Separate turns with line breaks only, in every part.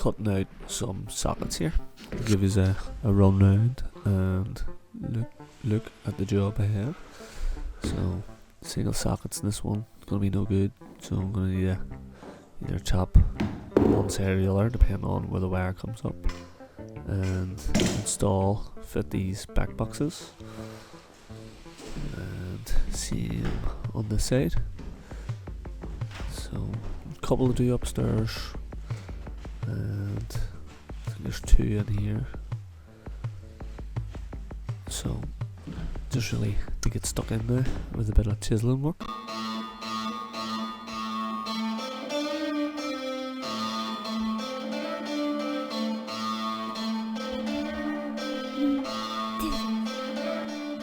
cutting out some sockets here. I'll give you a run round and look at the job ahead. So single sockets in this one gonna be no good, so I'm gonna need to either chop one side or the other depending on where the wire comes up, and fit these back boxes, and same on this side. So a couple to do upstairs, and I think there's 2 in here, so just really to get stuck in there with a bit of chiseling work.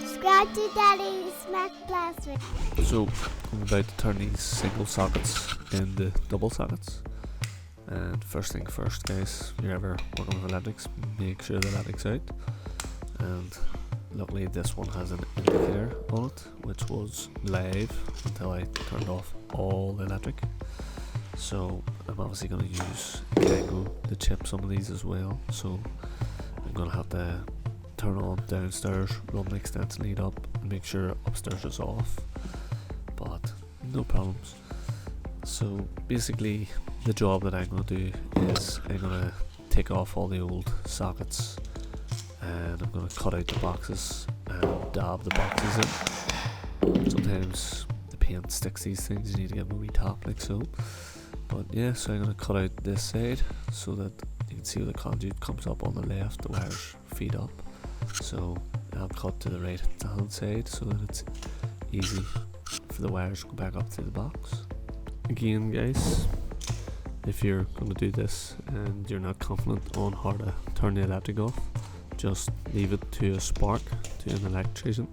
Scratchy Daddy smack blaster.
So I'm about to turn these single sockets into double sockets. And first thing first, guys, if you're ever working with electrics, make sure the electric's out. And luckily this one has an indicator on it, which was live until I turned off all the electric. So I'm obviously going to use a Kango to chip some of these as well. So I'm going to have to turn on downstairs, run the extension lead up, and make sure upstairs is off. But no problems. So basically the job that I'm going to do is I'm going to take off all the old sockets, and I'm going to cut out the boxes and dab the boxes in. Sometimes the paint sticks these things, you need to give them a wee tap like so. But yeah, so I'm going to cut out this side so that you can see where the conduit comes up on the left, the wires feed up. So I'll cut to the right hand side so that it's easy for the wires to go back up through the box. Again, guys, if you're going to do this and you're not confident on how to turn the electric off, just leave it to a spark, to an electrician,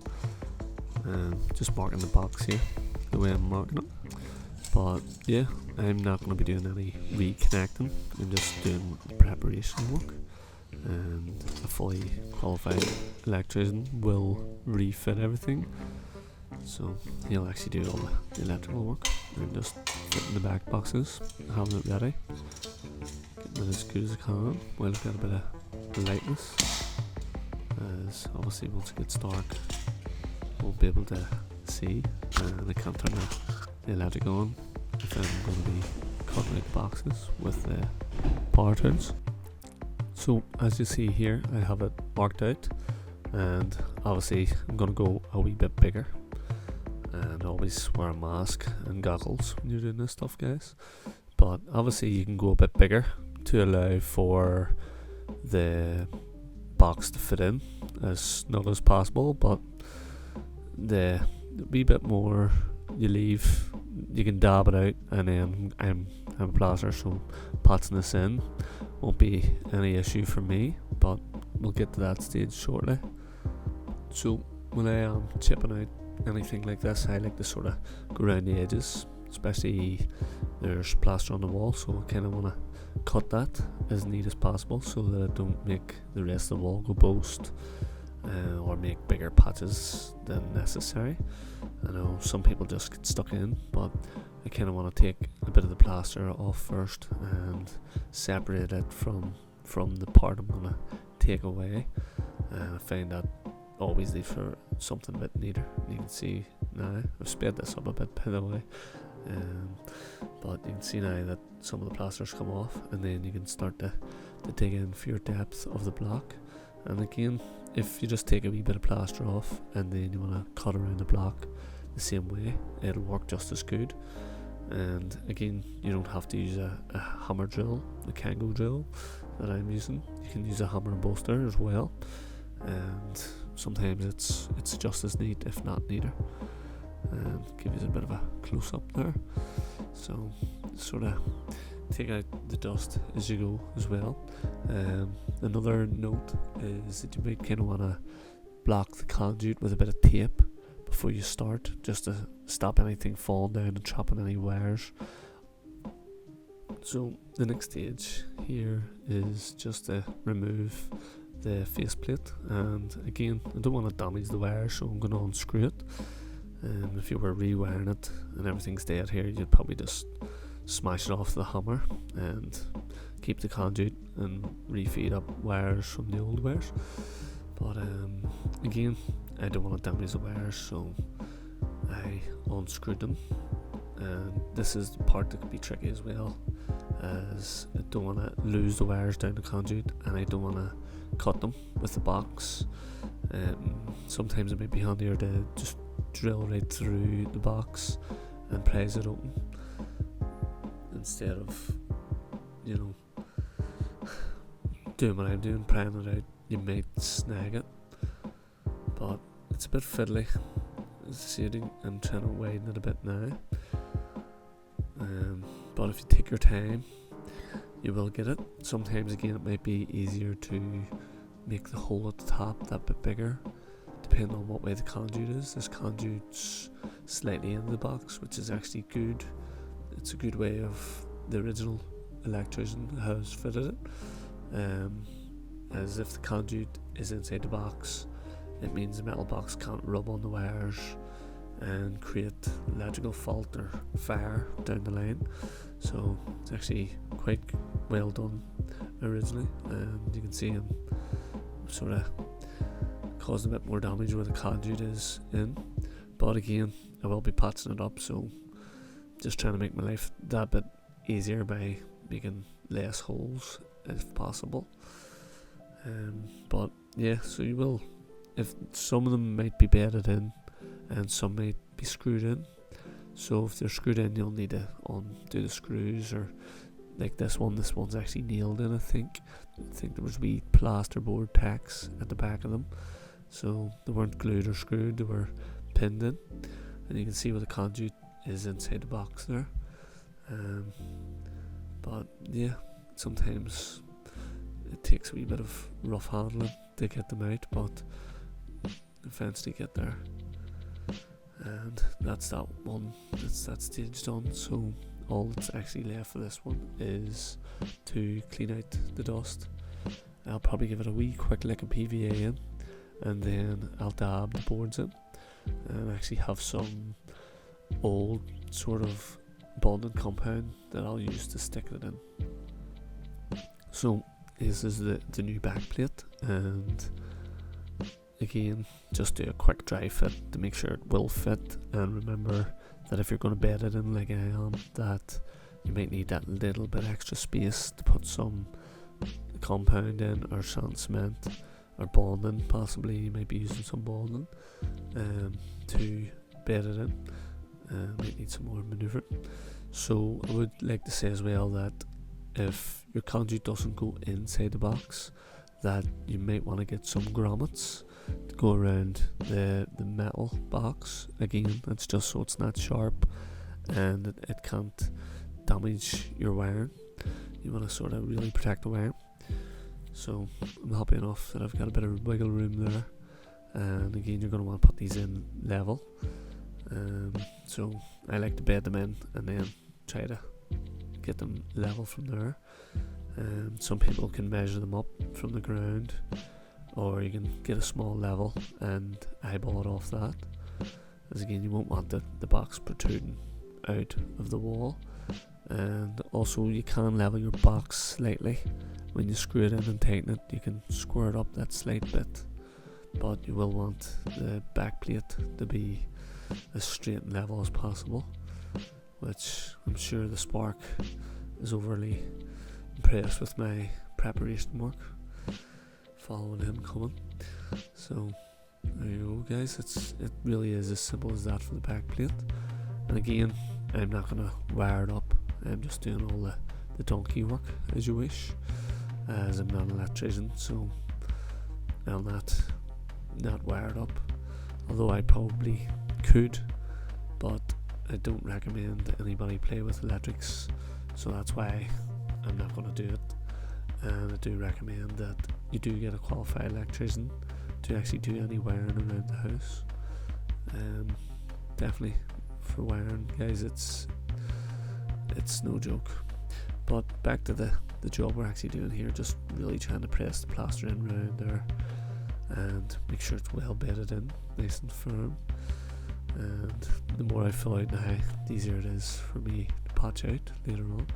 and just marking the box here the way I'm marking it. But yeah, I'm not going to be doing any reconnecting, I'm just doing preparation work, and a fully qualified electrician will refit everything. So he'll actually do all the electrical work. I'm just fitting the back boxes, having it ready, getting it as good as I can while I've got a bit of lightness, as obviously once it gets dark I won't be able to see, and I can't turn the electric on if I'm going to be cutting out the boxes with the power tools. So as you see here, I have it marked out, and obviously I'm going to go a wee bit bigger. And always wear a mask and goggles when you're doing this stuff, guys. But obviously you can go a bit bigger to allow for the box to fit in as snug as possible, but the wee bit more you leave, you can dab it out, and then I'm a plaster, so patching this in won't be any issue for me, but we'll get to that stage shortly. So when I am chipping out anything like this, I like to sort of go around the edges, especially there's plaster on the wall, so I kind of want to cut that as neat as possible so that I don't make the rest of the wall go boast, or make bigger patches than necessary. I know some people just get stuck in, but I kind of want to take a bit of the plaster off first and separate it from the part I'm going to take away. I find that always leave for something a bit neater. You can see now, I've sped this up a bit by the way, but you can see now that some of the plasters come off, and then you can start to dig in for your depth of the block. And again, if you just take a wee bit of plaster off and then you want to cut around the block the same way, it'll work just as good. And again, you don't have to use a hammer drill, the Kango drill that I'm using. You can use a hammer and bolster as well, and sometimes it's just as neat, if not neater. And give you a bit of a close up there. So sort of take out the dust as you go as well. Another note is that you might kind of want to block the conduit with a bit of tape before you start, just to stop anything falling down and chopping any wires. So the next stage here is just to remove the faceplate, and again, I don't want to damage the wire, so I'm going to unscrew it. And if you were rewiring it and everything's dead here, you'd probably just smash it off the hammer and keep the conduit and refeed up wires from the old wires. But again, I don't want to damage the wires, so I unscrewed them. And this is the part that can be tricky as well, as I don't want to lose the wires down the conduit, and I don't want to cut them with the box. Sometimes it might be handier to just drill right through the box and prise it open, instead of, you know, doing what I'm doing, prying it out. You might snag it, but it's a bit fiddly. I'm trying to widen it a bit now, but if you take your time, you will get it. Sometimes again it might be easier to make the hole at the top that bit bigger, depending on what way the conduit is. This conduit's slightly in the box, which is actually good. It's a good way of the original electrician has fitted it, as if the conduit is inside the box, it means the metal box can't rub on the wires and create electrical fault or fire down the line. So it's actually quite well done originally, and you can see him sort of causing a bit more damage where the conduit is in. But again, I will be patching it up, so just trying to make my life that bit easier by making less holes if possible. But yeah, so you will, if some of them might be bedded in and some might be screwed in. So if they're screwed in, you'll need to undo the screws, or like this one's actually nailed in. I think there was wee plasterboard tacks at the back of them, so they weren't glued or screwed, they were pinned in, and you can see where the conduit is inside the box there. But yeah, sometimes it takes a wee bit of rough handling to get them out, but eventually get there. And that's that one, that's that stage done. So all that's actually left for this one is to clean out the dust. I'll probably give it a wee quick lick of PVA in, and then I'll dab the boards in, and actually have some old sort of bonding compound that I'll use to stick it in. So this is the new back plate, and again, just do a quick dry fit to make sure it will fit. And remember that if you're going to bed it in like I am, that you might need that little bit extra space to put some compound in, or sand cement, or bonding. Possibly you might be using some bonding to bed it in. Might need some more manoeuvring. So I would like to say as well that if your conduit doesn't go inside the box, that you might want to get some grommets to go around the metal box. Again, that's just so it's not sharp and it can't damage your wiring. You want to sort of really protect the wiring. So I'm happy enough that I've got a bit of wiggle room there, and again, you're going to want to put these in level. So I like to bed them in and then try to get them level from there. Some people can measure them up from the ground, or you can get a small level and eyeball it off that, as again, you won't want the box protruding out of the wall. And also you can level your box slightly when you screw it in and tighten it. You can square it up that slight bit, but you will want the back plate to be as straight and level as possible, which I'm sure the Spark is overly impressed with my preparation work, following him coming. So there you go, guys. It really is as simple as that for the back plate. And again, I'm not going to wire it up. I'm just doing all the donkey work as you wish, as I'm not an electrician, so I'll not wire it up, although I probably could, but I don't recommend anybody play with electrics, so that's why I'm not going to do it. And I do recommend that you do get a qualified electrician to actually do any wiring around the house. Definitely for wiring, guys, it's no joke. But back to the job we're actually doing here, just really trying to press the plaster in around there and make sure it's well bedded in, nice and firm. And the more I fill out now, the easier it is for me to patch out later on.